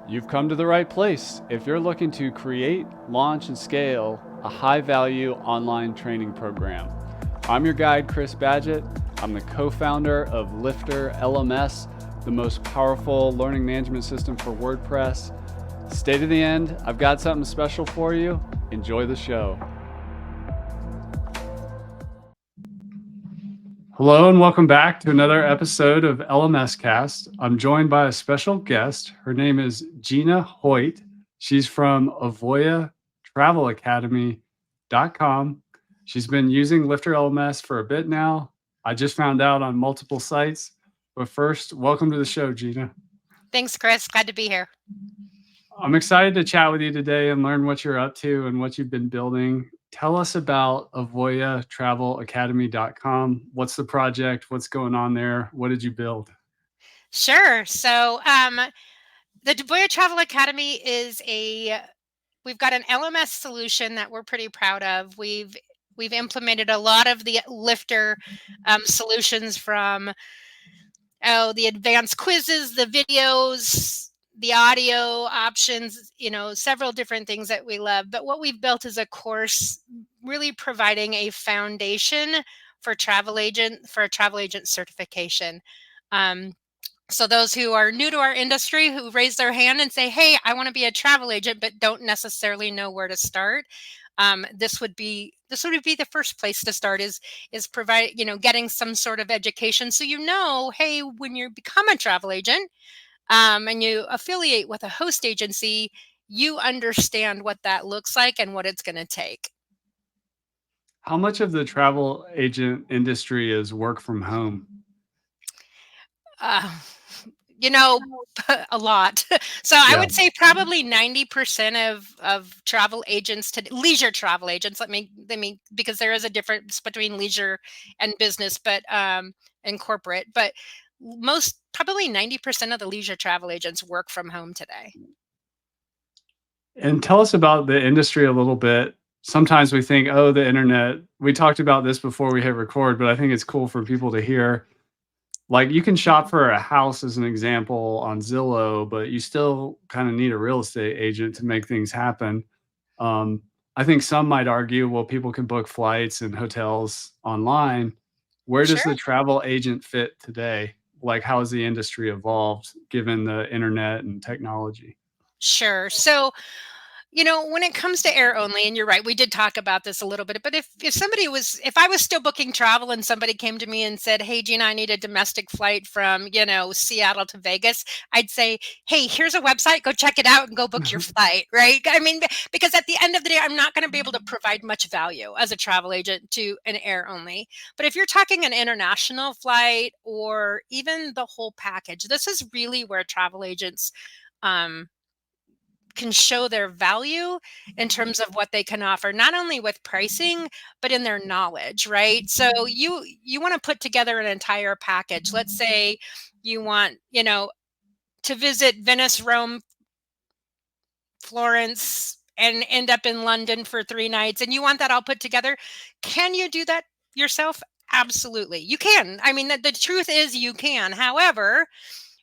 You've come to the right place if you're looking to create, launch, and scale a high value online training program. I'm your guide, Chris Badgett. I'm the co founder of LifterLMS, the most powerful learning management system for WordPress. Stay to the end. I've got something special for you. Enjoy the show. Hello and welcome back to another episode of LMS Cast. I'm joined by a special guest. Her name is Gina Hoyt. She's from Avoya Travel Academy.com. She's been using LifterLMS for a bit now. I just found out on multiple sites. But first, welcome to the show, Gina. Thanks, Chris. Glad to be here. I'm excited to chat with you today and learn what you're up to and what you've been building. Tell us about Avoya Travel Academy.com. What's the project? What's going on there? What did you build? Sure. So the Avoya Travel Academy is we've got an LMS solution that we're pretty proud of. We've implemented a lot of the Lifter solutions from the advanced quizzes, the videos, the audio options, several different things that we love. But what we've built is a course really providing a foundation for a travel agent certification. So those who are new to our industry, who raise their hand and say, hey, I want to be a travel agent, but don't necessarily know where to start. This would be the first place to start is provide, getting some sort of education. So, hey, when you become a travel agent and you affiliate with a host agency, you understand what that looks like and what it's going to take. How much of the travel agent industry is work from home? A lot. So I would say probably 90% of travel agents leisure travel agents. Let me because there is a difference between leisure and business, but and corporate. But probably 90% of the leisure travel agents work from home today. And tell us about the industry a little bit. Sometimes we think, oh, the internet. We talked about this before we hit record, but I think it's cool for people to hear. Like, you can shop for a house as an example on Zillow, but you still kind of need a real estate agent to make things happen. I think some might argue, well, people can book flights and hotels online. Where does Sure. the travel agent fit today? Like, how has the industry evolved given the internet and technology? Sure. So when it comes to air only, and you're right, we did talk about this a little bit, but if I was still booking travel and somebody came to me and said, hey, Gina, I need a domestic flight from, Seattle to Vegas, I'd say, hey, here's a website, go check it out and go book your flight, right? I mean, because at the end of the day, I'm not going to be able to provide much value as a travel agent to an air only. But if you're talking an international flight or even the whole package, this is really where travel agents, can show their value in terms of what they can offer, not only with pricing, but in their knowledge, right? So you want to put together an entire package. Let's say you want, to visit Venice, Rome, Florence, and end up in London for 3 nights, and you want that all put together. Can you do that yourself? Absolutely. You can. I mean, the truth is you can. However,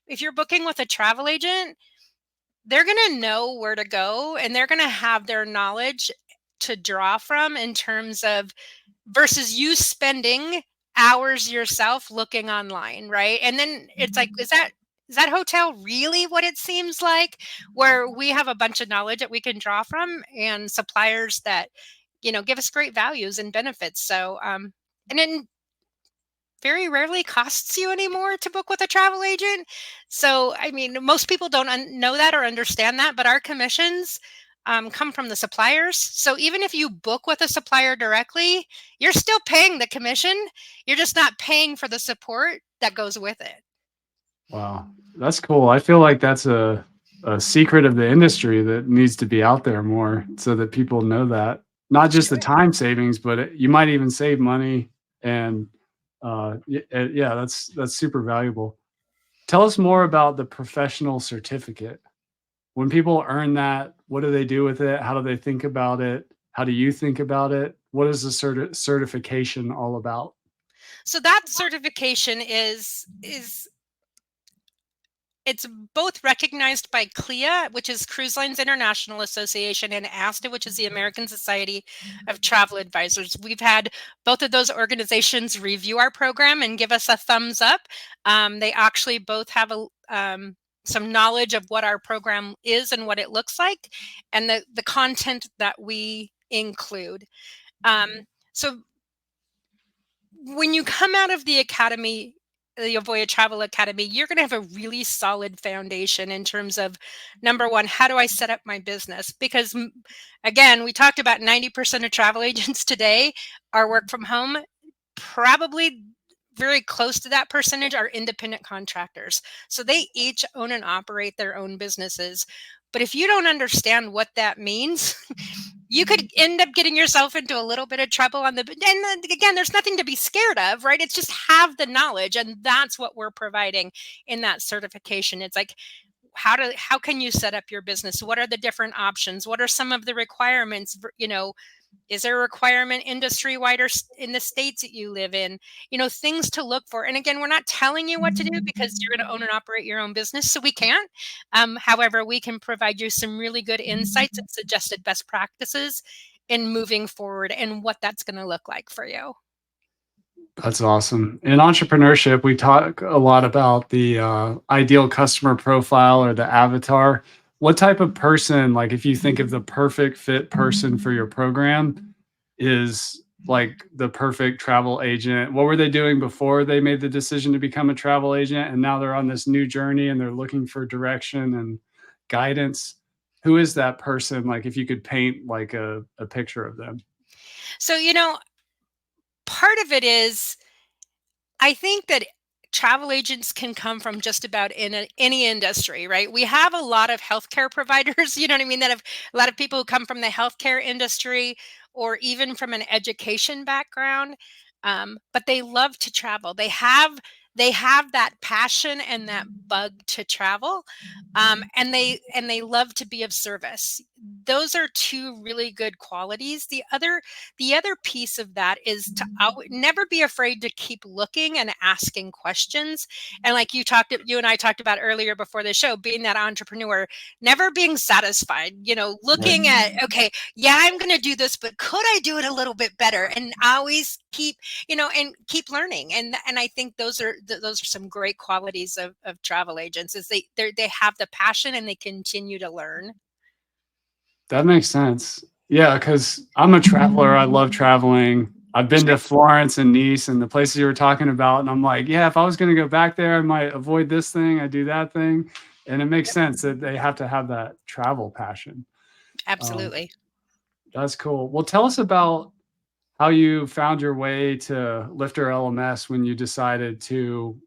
if you're booking with a travel agent, they're going to know where to go and they're going to have their knowledge to draw from in terms of versus you spending hours yourself looking online, right? And then it's like, is that hotel really what it seems like? Where we have a bunch of knowledge that we can draw from and suppliers that, give us great values and benefits. So, and then very rarely costs you anymore to book with a travel agent. So, I mean, most people don't know that or understand that, but our commissions come from the suppliers. So even if you book with a supplier directly, you're still paying the commission. You're just not paying for the support that goes with it. Wow, that's cool. I feel like that's a secret of the industry that needs to be out there more so that people know that. Not just the time savings, but you might even save money. And yeah, that's super valuable. Tell us more about the professional certificate. When people earn that, what do they do with it? How do they think about it? How do you think about it? What is the certification all about? So that certification is it's both recognized by CLIA, which is Cruise Lines International Association, and ASTA, which is the American Society of Travel Advisors. We've had both of those organizations review our program and give us a thumbs up. They actually both have some knowledge of what our program is and what it looks like, and the content that we include. So when you come out of the academy, the Avoya Travel Academy, you're going to have a really solid foundation in terms of, number one, how do I set up my business? Because again, we talked about 90% of travel agents today are work from home. Probably very close to that percentage are independent contractors. So they each own and operate their own businesses. But if you don't understand what that means, you could end up getting yourself into a little bit of trouble and again, there's nothing to be scared of, right? It's just have the knowledge, and that's what we're providing in that certification. It's like, how can you set up your business? What are the different options? What are some of the requirements? Is there a requirement industry wide or in the states that you live in? Things to look for. And again, we're not telling you what to do because you're going to own and operate your own business, so we can't. However, we can provide you some really good insights and suggested best practices in moving forward and what that's going to look like for you. That's awesome. In entrepreneurship, we talk a lot about the ideal customer profile or the avatar. What type of person, like if you think of the perfect fit person for your program, is like the perfect travel agent? What were they doing before they made the decision to become a travel agent? And now they're on this new journey and they're looking for direction and guidance. Who is that person? Like if you could paint like a picture of them. So, part of it is, I think that travel agents can come from just about any industry, right? We have a lot of healthcare providers, you know what I mean, that have a lot of people who come from the healthcare industry or even from an education background, but they love to travel. They have that passion and that bug to travel, and they love to be of service. Those are two really good qualities. The other piece of that is to never be afraid to keep looking and asking questions. And like you and I talked about earlier before the show, being that entrepreneur, never being satisfied, looking at, okay, yeah, I'm going to do this, but could I do it a little bit better? And always keep learning. And I think those are some great qualities of travel agents, is they have the passion and they continue to learn. That makes sense. Yeah, because I'm a traveler. I love traveling. I've been to Florence and Nice and the places you were talking about. And I'm like, yeah, if I was going to go back there, I might avoid this thing. I do that thing. And it makes sense that they have to have that travel passion. Absolutely. That's cool. Well, tell us about how you found your way to LifterLMS when you decided to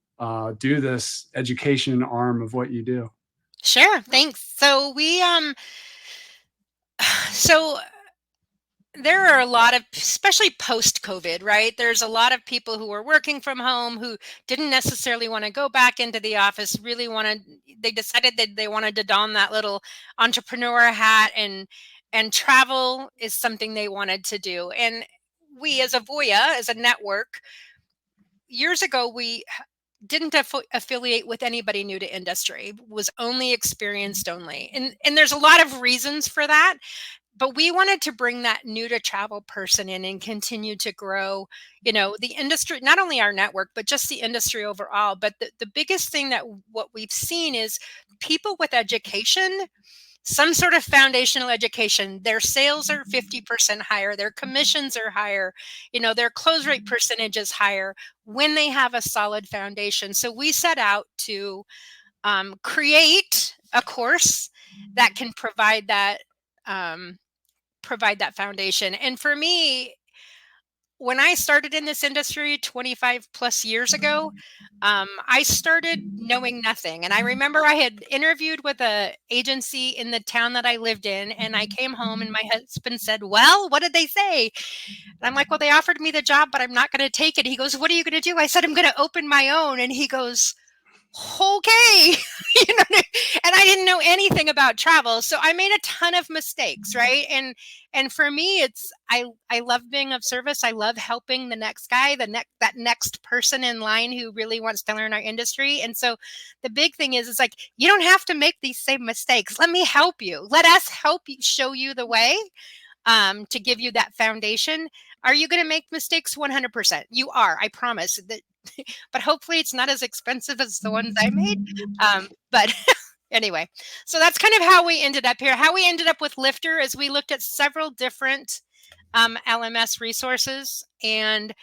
do this education arm of what you do. Sure. Thanks. So so there are a lot of, especially post-COVID, right? There's a lot of people who are working from home who didn't necessarily want to go back into the office, they decided that they wanted to don that little entrepreneur hat, and travel is something they wanted to do. And we, as Avoya, as a network, years ago, we didn't affiliate with anybody new to industry, was only experienced only. And there's a lot of reasons for that. But we wanted to bring that new to travel person in and continue to grow, the industry, not only our network, but just the industry overall. But the biggest thing that what we've seen is people with education, some sort of foundational education, their sales are 50% higher, their commissions are higher, their close rate percentage is higher when they have a solid foundation. So we set out to create a course that can provide that foundation. And for me, when I started in this industry 25 plus years ago, I started knowing nothing. And I remember I had interviewed with an agency in the town that I lived in, and I came home and my husband said, "Well, what did they say?" And I'm like, "Well, they offered me the job, but I'm not going to take it." He goes, "What are you going to do?" I said, "I'm going to open my own." And he goes, okay. You know, and I didn't know anything about travel, so I made a ton of mistakes, right? And for me, it's I love being of service. I love helping the next guy, that next person in line who really wants to learn our industry. And so the big thing is like, you don't have to make these same mistakes. Let me help you. Let us help you, show you the way, to give you that foundation. Are you going to make mistakes? 100%. You are. I promise. That, but hopefully it's not as expensive as the ones I made. But anyway, so that's kind of how we ended up here. How we ended up with Lifter is we looked at several different LMS resources, and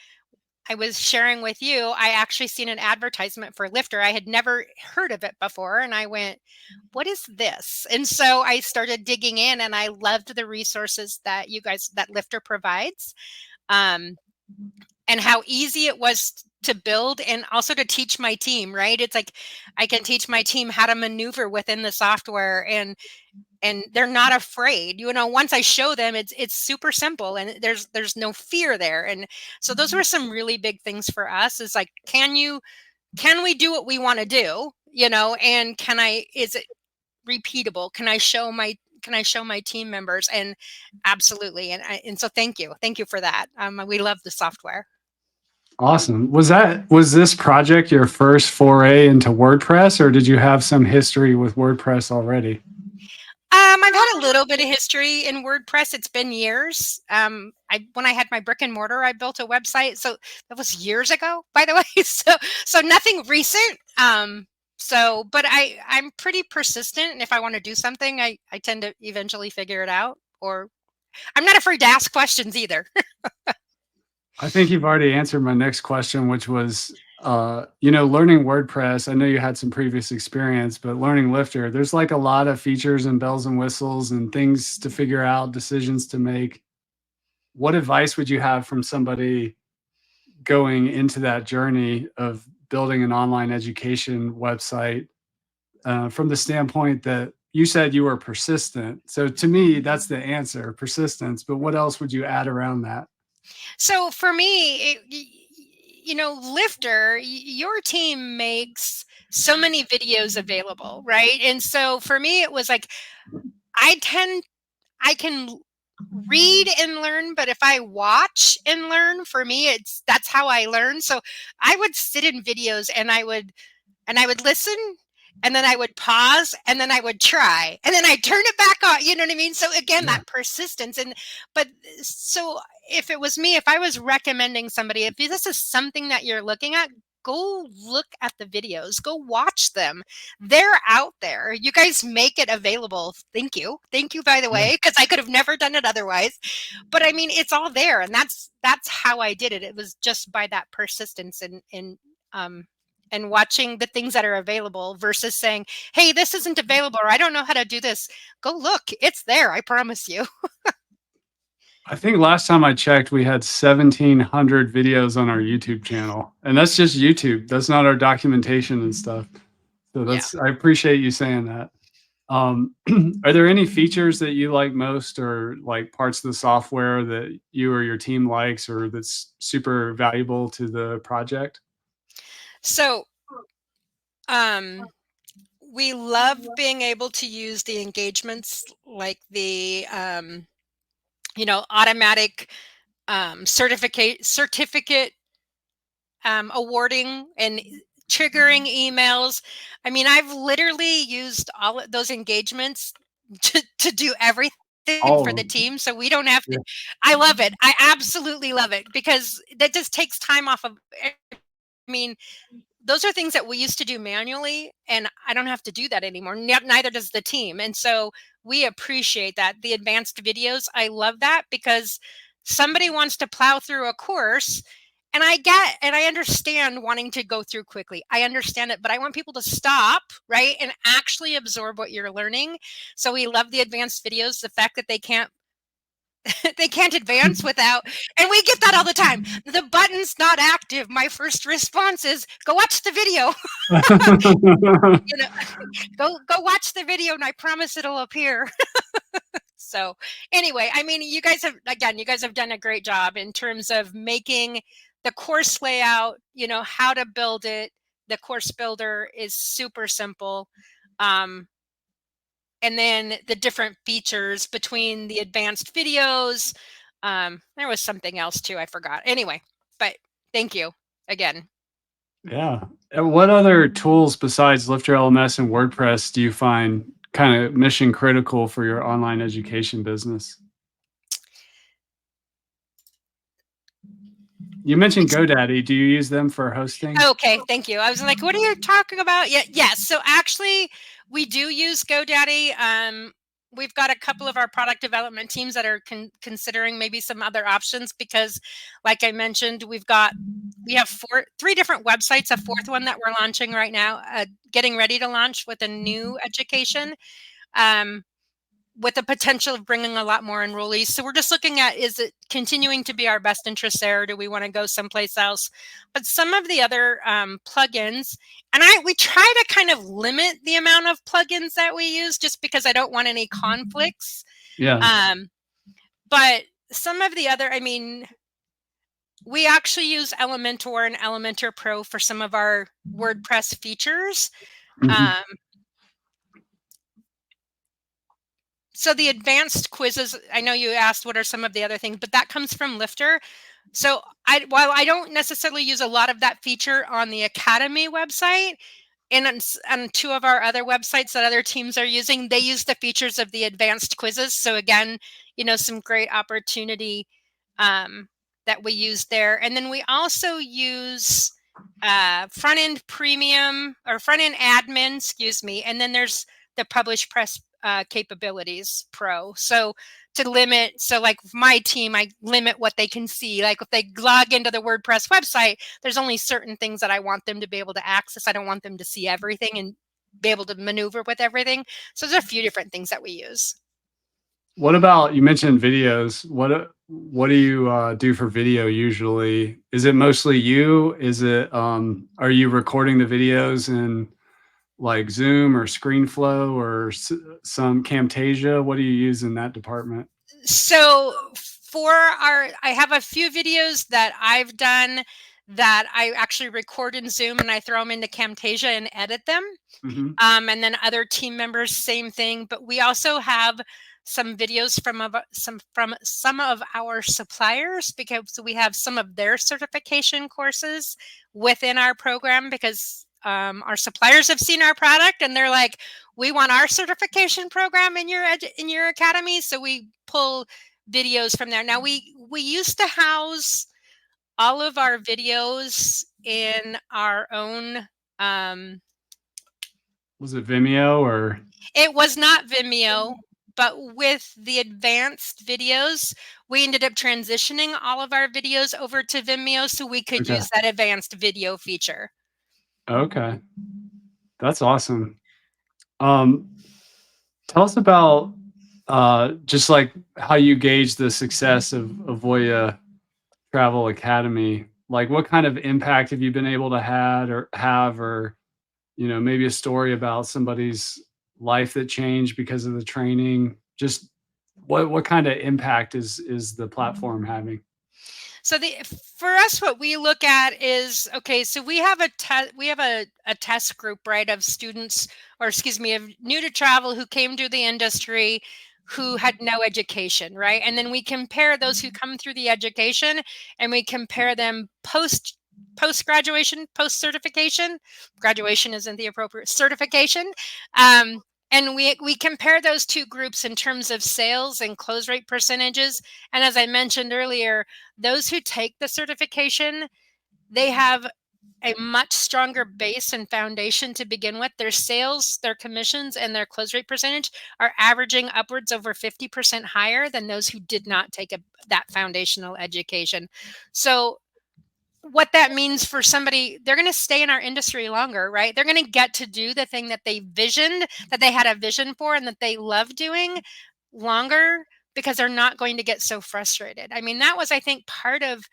I was sharing with you, I actually seen an advertisement for Lifter. I had never heard of it before, and I went, what is this? And so I started digging in, and I loved the resources that that Lifter provides, um, and how easy it was to build and also to teach my team, right? It's like I can teach my team how to maneuver within the software, and they're not afraid. You know, once I show them, it's super simple, and there's no fear there. And so those were some really big things for us, is like, can we do what we want to do, you know, and is it repeatable? Can I show my team members? And absolutely. And so thank you for that. We love the software. Awesome. Was this project your first foray into WordPress, or did you have some history with WordPress already? I've had a little bit of history in WordPress. It's been years. When I had my brick and mortar, I built a website. So that was years ago, by the way. So nothing recent. But I'm pretty persistent. And if I want to do something, I tend to eventually figure it out, or I'm not afraid to ask questions either. I think you've already answered my next question, which was, learning WordPress. I know you had some previous experience, but learning Lifter, there's like a lot of features and bells and whistles and things to figure out, decisions to make. What advice would you have from somebody going into that journey of building an online education website, from the standpoint that you said you were persistent? So to me, that's the answer, persistence. But what else would you add around that? So for me, Lifter, your team makes so many videos available, right? And so for me, it was like, I tend, I can read and learn, but if I watch and learn, for me, that's how I learn. So I would sit in videos, and I would listen, and then I would pause, and then I would try, and then I turn it back on. You know what I mean? So again, Yeah. that persistence. But so if it was me, if I was recommending somebody, if this is something that you're looking at, go look at the videos, go watch them. They're out there. You guys make it available. Thank you. Thank you, by the Yeah. way, because I could have never done it otherwise. But I mean, it's all there. And that's how I did it. It was just by that persistence, um, and watching the things that are available versus saying, hey, this isn't available, or I don't know how to do this. Go look, it's there. I promise you. I think last time I checked, we had 1,700 videos on our YouTube channel, and that's just YouTube. That's not our documentation and stuff. So Yeah. I appreciate you saying that. Are there any features that you like most, or like parts of the software that you or your team likes, or that's super valuable to the project? So, um, we love being able to use the engagements, like the automatic certificate awarding and triggering emails. I mean, I've literally used all of those engagements to do everything All for of the them. team, so we don't have to. Yeah. I love it. I absolutely love it, because that just takes time off of. I mean, those are things that we used to do manually, and I don't have to do that anymore. Neither does the team. And so we appreciate that. The advanced videos, I love that, because somebody wants to plow through a course, and I understand wanting to go through quickly. I understand it, but I want people to stop, right, and actually absorb what you're learning. So we love the advanced videos, the fact that they can't they can't advance without, and we get that all the time. The button's not active. My first response is, go watch the video. you know go watch the video, and I promise it'll appear. So anyway, I mean, you guys have done a great job in terms of making the course layout, how to build it, the course builder is super simple. And then the different features between the advanced videos. There was something else too, I forgot. Anyway, but thank you again. Yeah. And what other tools besides LifterLMS and WordPress do you find kind of mission critical for your online education business? You mentioned GoDaddy. Do you use them for hosting? Okay, thank you. I was like, what are you talking about? Yeah, yes. So actually, we do use GoDaddy. We've got a couple of our product development teams that are considering maybe some other options because, like I mentioned, we have three different websites. A fourth one that we're launching right now, getting ready to launch with a new education. With the potential of bringing a lot more enrollees. So we're just looking at, is it continuing to be our best interest there? Or do we want to go someplace else? But some of the other plugins, and we try to kind of limit the amount of plugins that we use just because I don't want any conflicts. Yeah. But some of the other, I mean, we actually use Elementor and Elementor Pro for some of our WordPress features. Mhm. So the advanced quizzes, I know you asked what are some of the other things, but that comes from Lifter. So while I don't necessarily use a lot of that feature on the Academy website, and on two of our other websites that other teams are using, they use the features of the advanced quizzes. So again, some great opportunity that we use there. And then we also use front-end premium or front-end admin, excuse me. And then there's the Publish Press capabilities pro. So to limit, so like my team, I limit what they can see. Like if they log into the WordPress website, there's only certain things that I want them to be able to access. I don't want them to see everything and be able to maneuver with everything. So there's a few different things that we use. What about, you mentioned videos. What do you do for video usually? Is it mostly you? Is it are you recording the videos in like Zoom or ScreenFlow or some Camtasia? What do you use in that department? So I have a few videos that I've done that I actually record in Zoom and I throw them into Camtasia and edit them. Mhm. And then other team members, same thing. But we also have some videos from some of our suppliers because we have some of their certification courses within our program because our suppliers have seen our product and they're like, we want our certification program in your academy. So we pull videos from there. Now we used to house all of our videos in our own. Was it Vimeo or? It was not Vimeo, but with the advanced videos, we ended up transitioning all of our videos over to Vimeo so we could Okay. use that advanced video feature. Okay. That's awesome. Um, Tell us about just like how you gauge the success of Avoya Travel Academy. Like what kind of impact have you been able to have or maybe a story about somebody's life that changed because of the training? Just what kind of impact is the platform having? So for us, what we look at is, okay, so we have a test group, right, of students, or excuse me, of new to travel who came to the industry who had no education, right? And then we compare those who come through the education and we compare them post graduation, post certification. Graduation isn't the appropriate certification. And we compare those two groups in terms of sales and close rate percentages. And as I mentioned earlier, those who take the certification, they have a much stronger base and foundation to begin with. Their sales, their commissions, and their close rate percentage are averaging upwards over 50% higher than those who did not take that foundational education. So what that means for somebody, they're going to stay in our industry longer, right? They're going to get to do the thing that they had a vision for and that they love doing longer because they're not going to get so frustrated. I mean, that was, I think, part of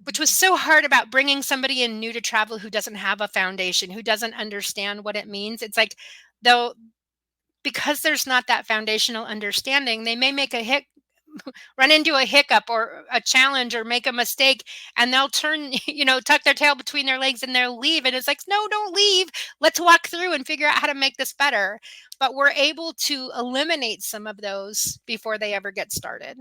which was so hard about bringing somebody in new to travel who doesn't have a foundation, who doesn't understand what it means. It's like, though, because there's not that foundational understanding, they may make a run into a hiccup or a challenge or make a mistake, and they'll turn, tuck their tail between their legs and they'll leave. And it's like, no, don't leave. Let's walk through and figure out how to make this better. But we're able to eliminate some of those before they ever get started.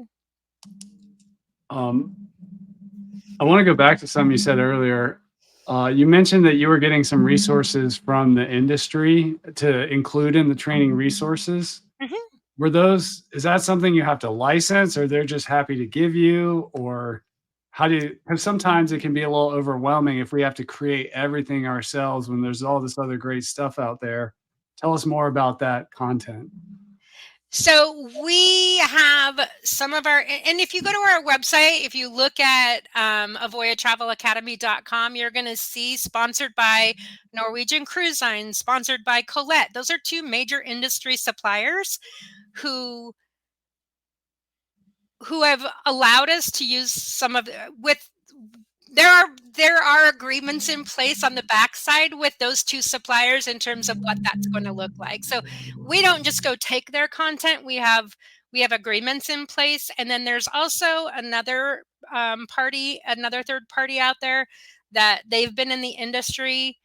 I want to go back to something you said earlier. You mentioned that you were getting some resources from the industry to include in the training resources. Mm-hmm. Is that something you have to license, or they're just happy to give you, or because sometimes it can be a little overwhelming if we have to create everything ourselves when there's all this other great stuff out there. Tell us more about that content. So we have some of our, and if you go to our website, if you look at avoyatravelacademy.com, you're going to see sponsored by Norwegian Cruise Line, sponsored by Colette. Those are two major industry suppliers who have allowed us to use some of there are agreements in place on the backside with those two suppliers in terms of what that's going to look like. So we don't just go take their content. We have agreements in place, and then there's also another third party out there that they've been in the industry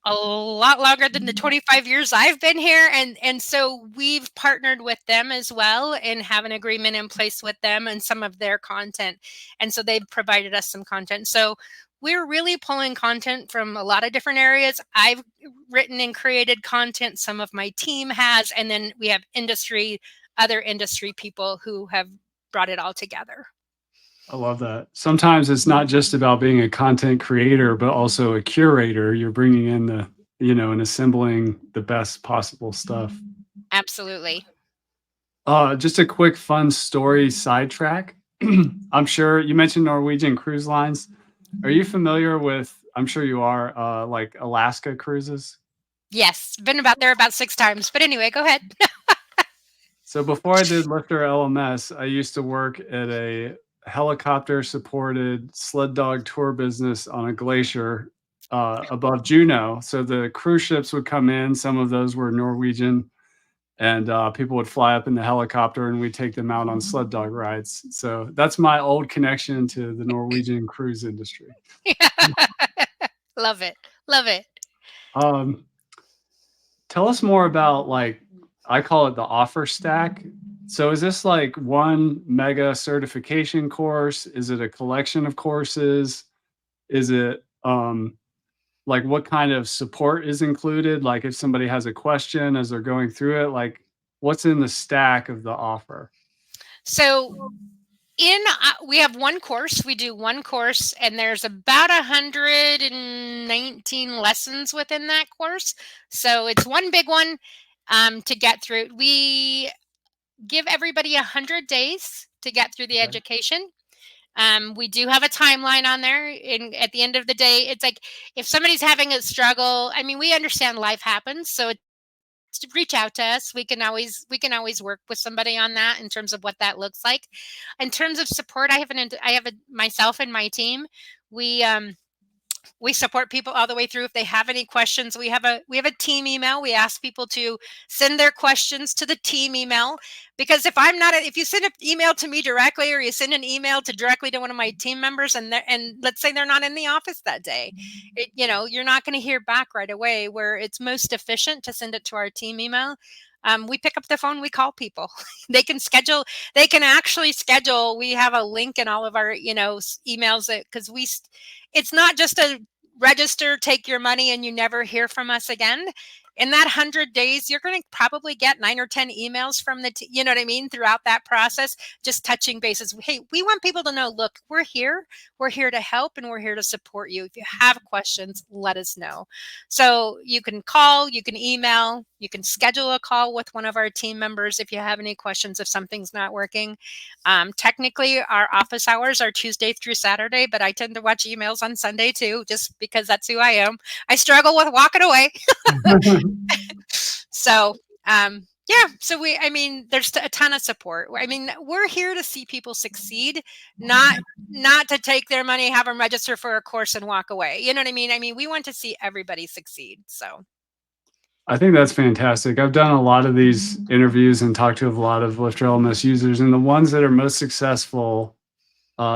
a lot longer than the 25 years I've been here. And so we've partnered with them as well and have an agreement in place with them and some of their content. And so they've provided us some content. So we're really pulling content from a lot of different areas. I've written and created content. Some of my team has, and then we have other industry people who have brought it all together. I love that. Sometimes it's not just about being a content creator, but also a curator. You're bringing in and assembling the best possible stuff. Absolutely. Just a quick fun story sidetrack. I'm sure you mentioned Norwegian Cruise Lines. Are you familiar with, I'm sure you are, like Alaska cruises? Yes, been about 6 times. But anyway, go ahead. So before I did LifterLMS, I used to work at a helicopter supported sled dog tour business on a glacier above Juneau. So the cruise ships would come in. Some of those were Norwegian, and people would fly up in the helicopter and we'd take them out on sled dog rides. So that's my old connection to the Norwegian cruise industry. Love it. Love it. Tell us more about, like, I call it the offer stack. So is this like one mega certification course? Is it a collection of courses? Is it like what kind of support is included? Like if somebody has a question as they're going through it, like what's in the stack of the offer? So we have one course. We do one course, and there's about 119 lessons within that course. So it's one big one to get through. We give everybody 100 days to get through the education. We do have a timeline on there. And at the end of the day, it's like if somebody's having a struggle, I mean, we understand life happens. So reach out to us. We can always work with somebody on that in terms of what that looks like. In terms of support, I have myself and my team. We support people all the way through. If they have any questions, we have a team email. We ask people to send their questions to the team email, because if you send an email to me directly, or you send an email directly to one of my team members, and let's say they're not in the office that day, you're not going to hear back right away. Where it's most efficient to send it to our team email. We pick up the phone, we call people. They can actually schedule. We have a link in all of our, emails, because it's not just a register, take your money, and you never hear from us again. In that 100 days, you're going to probably get 9 or 10 emails from you know what I mean, throughout that process, just touching bases. Hey, we want people to know, look, we're here to help, and we're here to support you. If you have questions, let us know. So you can call, you can email, you can schedule a call with one of our team members if you have any questions, if something's not working. Technically, our office hours are Tuesday through Saturday, but I tend to watch emails on Sunday too, just because that's who I am. I struggle with walking away. So, there's a ton of support. I mean, we're here to see people succeed, not to take their money, have them register for a course and walk away. You know what I mean? I mean, we want to see everybody succeed. So. I think that's fantastic. I've done a lot of these interviews and talked to a lot of LifterLMS users, and the ones that are most successful,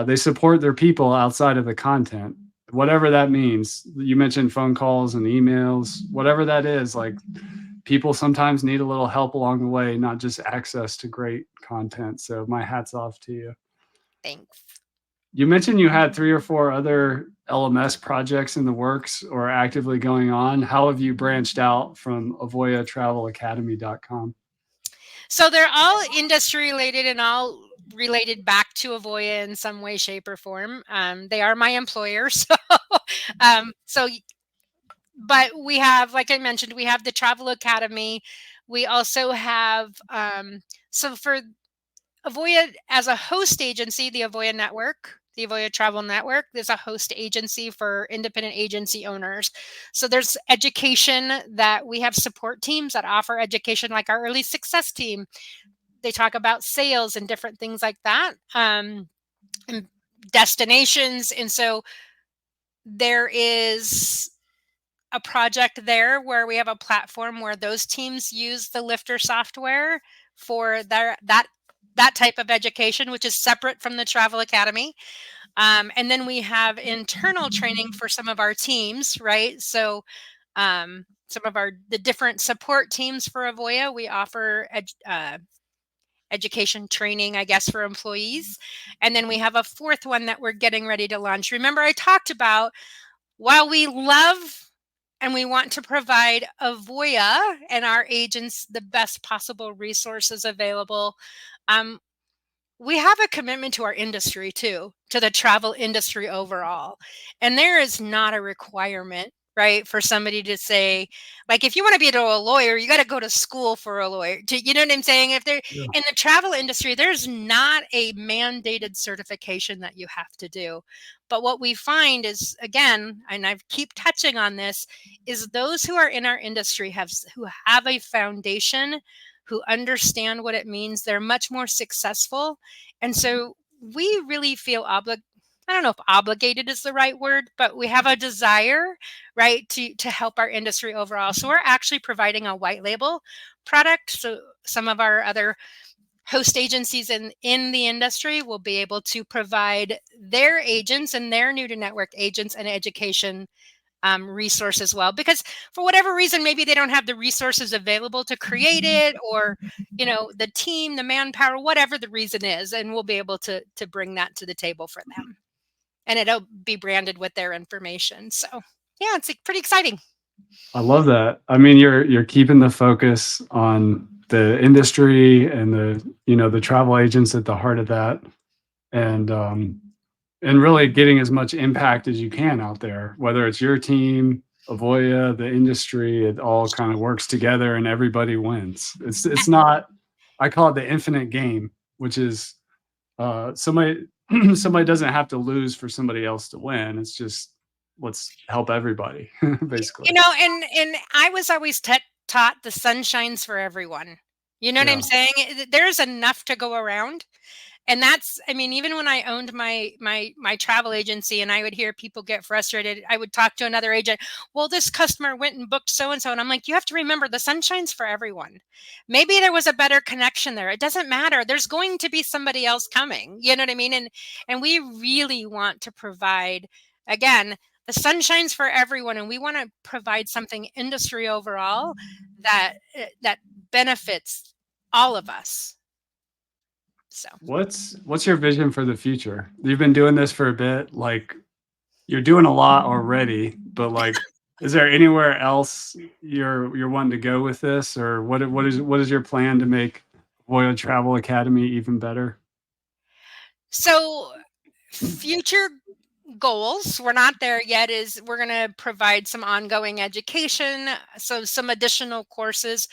they support their people outside of the content, whatever that means. You mentioned phone calls and emails, whatever that is. Like people sometimes need a little help along the way, not just access to great content. So my hat's off to you. Thanks. You mentioned you had 3 or 4 other LMS projects in the works or actively going on. How have you branched out from avoyatravelacademy.com? So they're all industry related and all related back to Avoya in some way, shape, or form. They are my employer, so so. But we have, like I mentioned, we have the Travel Academy. We also have so for Avoya as a host agency, the Avoya Network, the Avoya Travel Network, there's a host agency for independent agency owners. So there's education that we have support teams that offer education, like our early success team. They talk about sales and different things like that, and destinations. And so there is a project there where we have a platform where those teams use the Lifter software for that type of education, which is separate from the Travel Academy. And then we have internal training for some of our teams, right? So some of the different support teams for Avoya, we offer education training, I guess, for employees. And then we have a fourth one that we're getting ready to launch. Remember, I talked about, while we love and we want to provide Avoya and our agents the best possible resources available, we have a commitment to our industry too, to the travel industry overall. And there is not a requirement, right, for somebody to say, like, if you want to be a lawyer, you got to go to school for a lawyer. You know what I'm saying? If they're Yeah. in the travel industry, there's not a mandated certification that you have to do. But what we find is, again, and I keep touching on this, is those who are in our industry who have a foundation, who understand what it means, they're much more successful. And so we really feel I don't know if obligated is the right word, but we have a desire, right, to help our industry overall. So we're actually providing a white label product. So some of our other host agencies in the industry will be able to provide their agents and their new to network agents an education resource as well, because for whatever reason, maybe they don't have the resources available to create it, or the team, the manpower, whatever the reason is, and we'll be able to bring that to the table for them, and it'll be branded with their information. So yeah, it's pretty exciting. I love that. I mean, you're keeping the focus on the industry and the travel agents at the heart of that, and really getting as much impact as you can out there, whether it's your team, Avoya, the industry. It all kind of works together and everybody wins. It's not, I call it the infinite game, which is somebody somebody doesn't have to lose for somebody else to win. It's just, let's help everybody, basically. And I was always taught the sun shines for everyone. You know what Yeah. I'm saying? There's enough to go around. And that's, I mean, even when I owned my travel agency and I would hear people get frustrated, I would talk to another agent. Well, this customer went and booked so and so, and I'm like, you have to remember, the sun shines for everyone. Maybe there was a better connection there. It doesn't matter. There's going to be somebody else coming. You know what I mean? And we really want to provide, again, the sun shines for everyone, and we want to provide something industry overall that benefits all of us. So What's your vision for the future? You've been doing this for a bit, like you're doing a lot already, but like, is there anywhere else you're wanting to go with this, or what is your plan to make Royal Travel Academy even better? So future goals, we're not there yet, is we're going to provide some ongoing education, so some additional courses.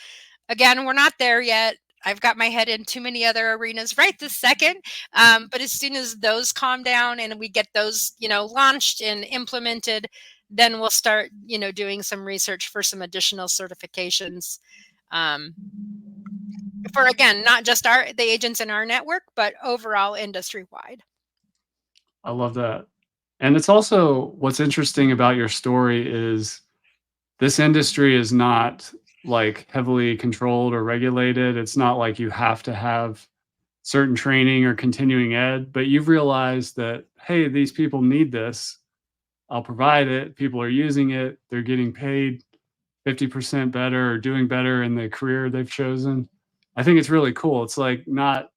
Again, we're not there yet. I've got my head in too many other arenas right this second. But as soon as those calm down and we get those, launched and implemented, then we'll start, doing some research for some additional certifications. For, again, not just the agents in our network, but overall industry wide. I love that. And it's also, what's interesting about your story is this industry is not like heavily controlled or regulated. It's not like you have to have certain training or continuing ed, but you've realized that, hey, these people need this. I'll provide it. People are using it. They're getting paid 50% better or doing better in the career they've chosen. I think it's really cool. It's not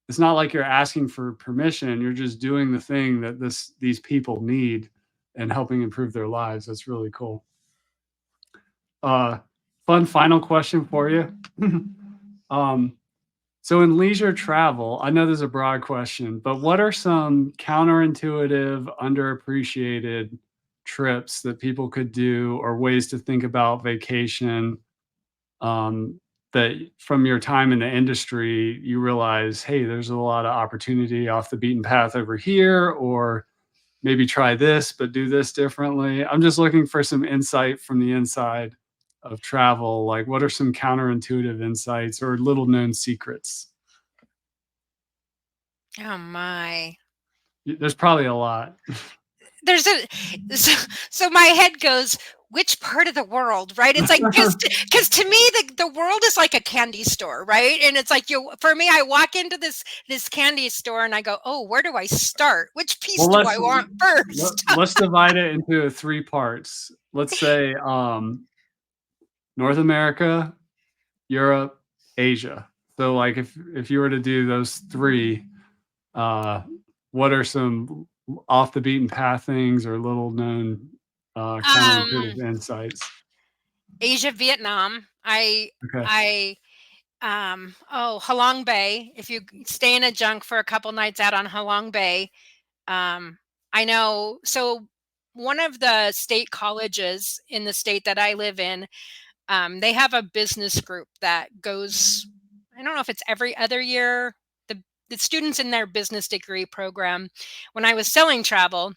like you're asking for permission. You're just doing the thing that these people need and helping improve their lives. That's really cool. Uh, Fun final question for you. um, so in leisure travel, I know this is a broad question, but what are some counterintuitive, underappreciated trips that people could do or ways to think about vacation um, that from your time in the industry, you realize, hey, there's a lot of opportunity off the beaten path over here, or maybe try this, but do this differently. I'm just looking for some insight from the inside of travel. Like, what are some counterintuitive insights or little known secrets? Oh my. There's probably a lot. There's a so my head goes, which part of the world, right? It's like because to me the world is like a candy store, right? And it's like for me, I walk into this candy store and I go, oh, where do I start? Which piece Well, do I want first? let's divide it into three parts. Let's say North America, Europe, Asia. So like if you were to do those three, uh, what are some off the beaten path things or little known Um, counterintuitive insights? Asia, Vietnam. Okay. I oh, Halong Bay. If you stay in a junk for a couple nights out on Halong Bay, um, I know. So one of the state colleges in the state that I live in, they have a business group that goes. I don't know if it's every other year. The students in their business degree program. When I was selling travel,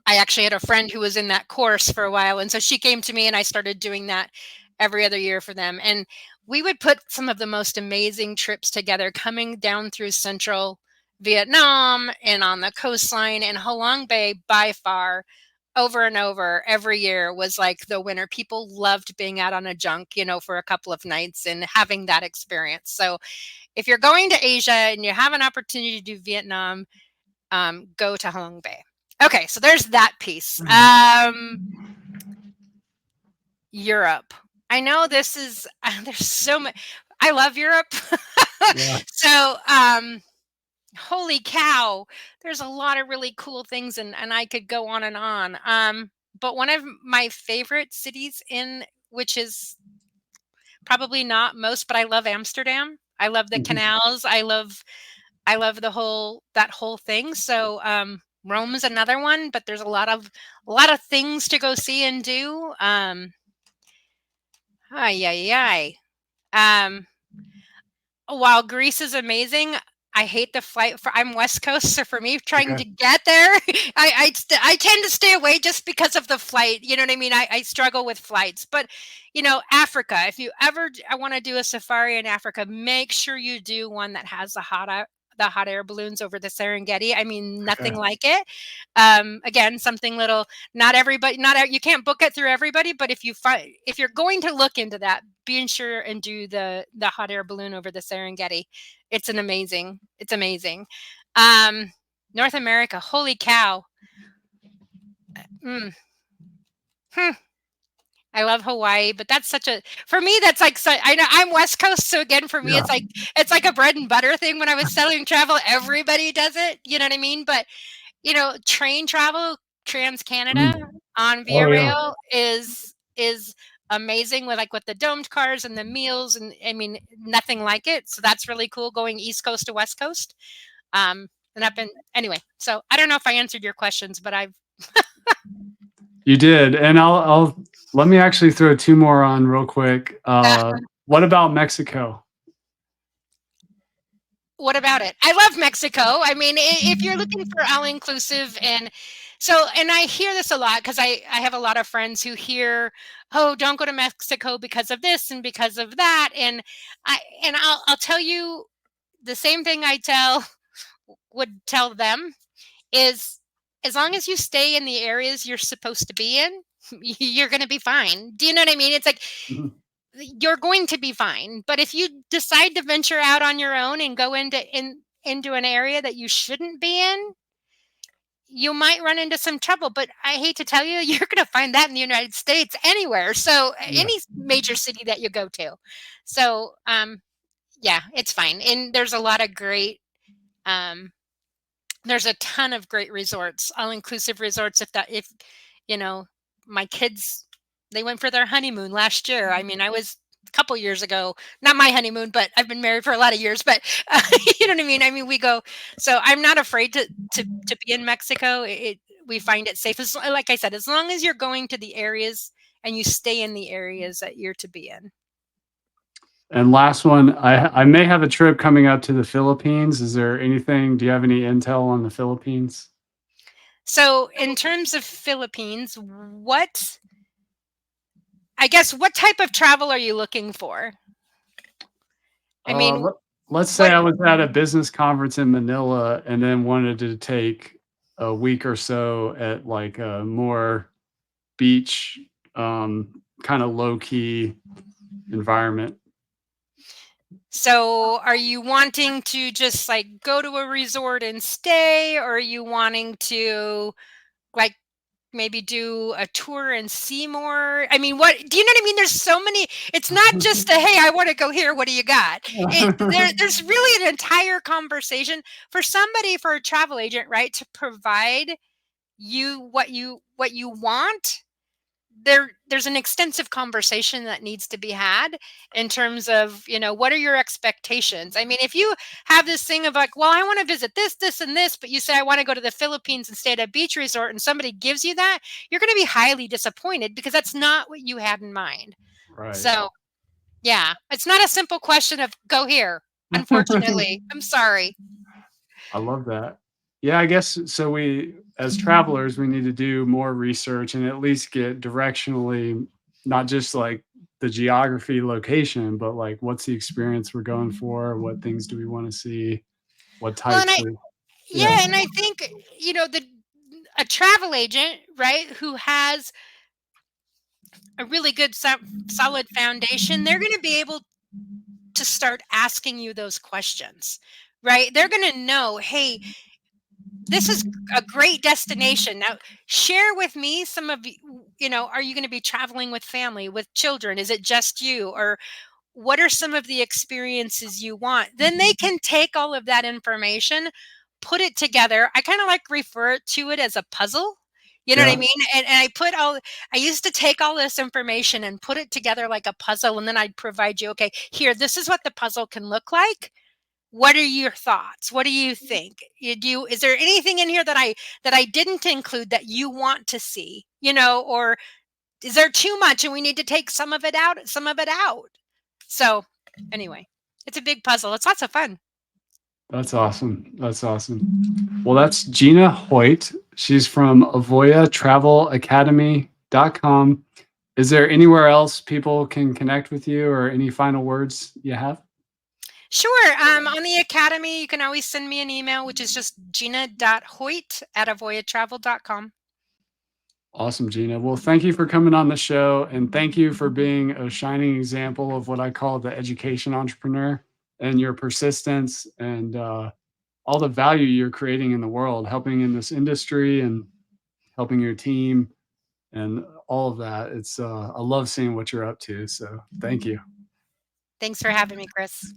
I actually had a friend who was in that course for a while. And so she came to me and I started doing that every other year for them. And we would put some of the most amazing trips together coming down through central Vietnam and on the coastline, and Halong Bay by far over and over every year was like the winner. People loved being out on a junk, for a couple of nights and having that experience. So if you're going to Asia and you have an opportunity to do Vietnam, go to Halong Bay. Okay, so there's that piece. Europe. I know this is there's so much. I love Europe. Yeah. So, holy cow, there's a lot of really cool things, and I could go on and on. But one of my favorite cities which is probably not most, but I love Amsterdam. I love the canals. I love that whole thing. So Rome is another one, but there's a lot of things to go see and do. Ay, ay, ay. While Greece is amazing, I hate the flight. I'm West Coast, so for me, trying Okay. to get there, I tend to stay away just because of the flight. You know what I mean? I struggle with flights, but Africa. If you ever want to do a safari in Africa, make sure you do one that has the hot air balloons over the Serengeti. I mean, Okay. nothing like it. Again, something little. Not everybody. You can't book it through everybody, but if you're going to look into that, be sure and do the hot air balloon over the Serengeti. It's amazing. Um, North America, holy cow. Mm. Hmm. I love Hawaii, but that's for me, that's like, so I know I'm West Coast. So again, for me, Yeah. it's like a bread and butter thing. When I was selling travel, everybody does it. You know what I mean? But, train travel, Trans Canada Mm. on Via Oh yeah. Rail is amazing with the domed cars and the meals. And I mean, nothing like it. So that's really cool going East Coast to West Coast. And anyway, so I don't know if I answered your questions, but You did, and I'll let me actually throw two more on real quick. What about Mexico? what about it? I love Mexico. I mean, if you're looking for all inclusive, and I hear this a lot because I have a lot of friends who hear, oh, don't go to Mexico because of this and because of that, and I'll tell you the same thing would tell them is, as long as you stay in the areas you're supposed to be in, you're going to be fine. Do you know what I mean? It's like Mhm. you're going to be fine. But if you decide to venture out on your own and go into an area that you shouldn't be in, you might run into some trouble. But I hate to tell you, you're going to find that in the United States anywhere. So Yeah. any major city that you go to. So yeah, it's fine. And there's a lot of great there's a ton of great resorts, all-inclusive resorts. If you know, my kids, they went for their honeymoon last year. I mean, I was a couple years ago, not my honeymoon, but I've been married for a lot of years. But you know what I mean. I mean, we go. So I'm not afraid to be in Mexico. We find it safe. Like I said, as long as you're going to the areas and you stay in the areas that you're to be in. And last one, I may have a trip coming up to the Philippines. Is there anything? Do you have any intel on the Philippines? So in terms of Philippines, what type of travel are you looking for? I mean, Let's say what I was at a business conference in Manila and then wanted to take a week or so at like a more beach, kind of low key environment. So are you wanting to just like go to a resort and stay, or are you wanting to like maybe do a tour and see more? I mean, what do you know what I mean? There's so many. It's not just a hey, I want to go here. What do you got? There's really an entire conversation for a travel agent, right? To provide you what you want. There's an extensive conversation that needs to be had in terms of, what are your expectations? I mean, if you have this thing of like, well, I want to visit this and this, but you say I want to go to the Philippines and stay at a beach resort, and somebody gives you that, you're going to be highly disappointed because that's not what you had in mind. Right. So yeah, it's not a simple question of go here. Unfortunately, I'm sorry. I love that. Yeah, I guess so. We, as travelers, we need to do more research and at least get directionally, not just like the geography, location, but like what's the experience we're going for? What things do we want to see? What Well, and types of, yeah, and I think a travel agent, right, who has a really good solid foundation, they're going to be able to start asking you those questions, right? They're going to know, hey, this is a great destination. Now, share with me some of are you going to be traveling with family, with children? Is it just you? Or what are some of the experiences you want? Then they can take all of that information, put it together. I kind of like refer to it as a puzzle. You know what I mean? And I used to take all this information and put it together like a puzzle. And then I'd provide you, okay, here, this is what the puzzle can look like. What are your thoughts? What do you think? Is there anything in here that I didn't include that you want to see? Or is there too much and we need to take some of it out? So anyway, it's a big puzzle. It's lots of fun. That's awesome. That's awesome. Well, that's Gina Hoyt. She's from Avoya travelacademy.com. Is there anywhere else people can connect with you or any final words you have? Sure. On the Academy, you can always send me an email, which is just gina.hoyt@avoyatravel.com. Awesome, Gina. Well, thank you for coming on the show, and thank you for being a shining example of what I call the education entrepreneur and your persistence and all the value you're creating in the world, helping in this industry and helping your team and all of that. It's I love seeing what you're up to. So thank you. Thanks for having me, Chris.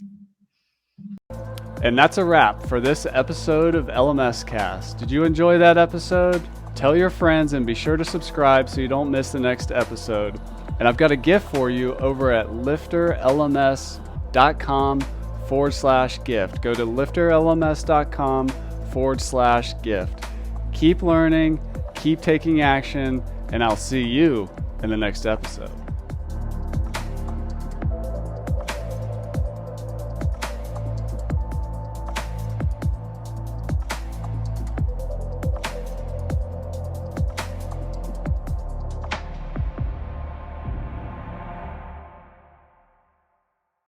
And that's a wrap for this episode of LMS Cast. Did you enjoy that episode? Tell your friends and be sure to subscribe so you don't miss the next episode. And I've got a gift for you over at LifterLMS.com/gift. Go to LifterLMS.com/gift. Keep learning, keep taking action, and I'll see you in the next episode.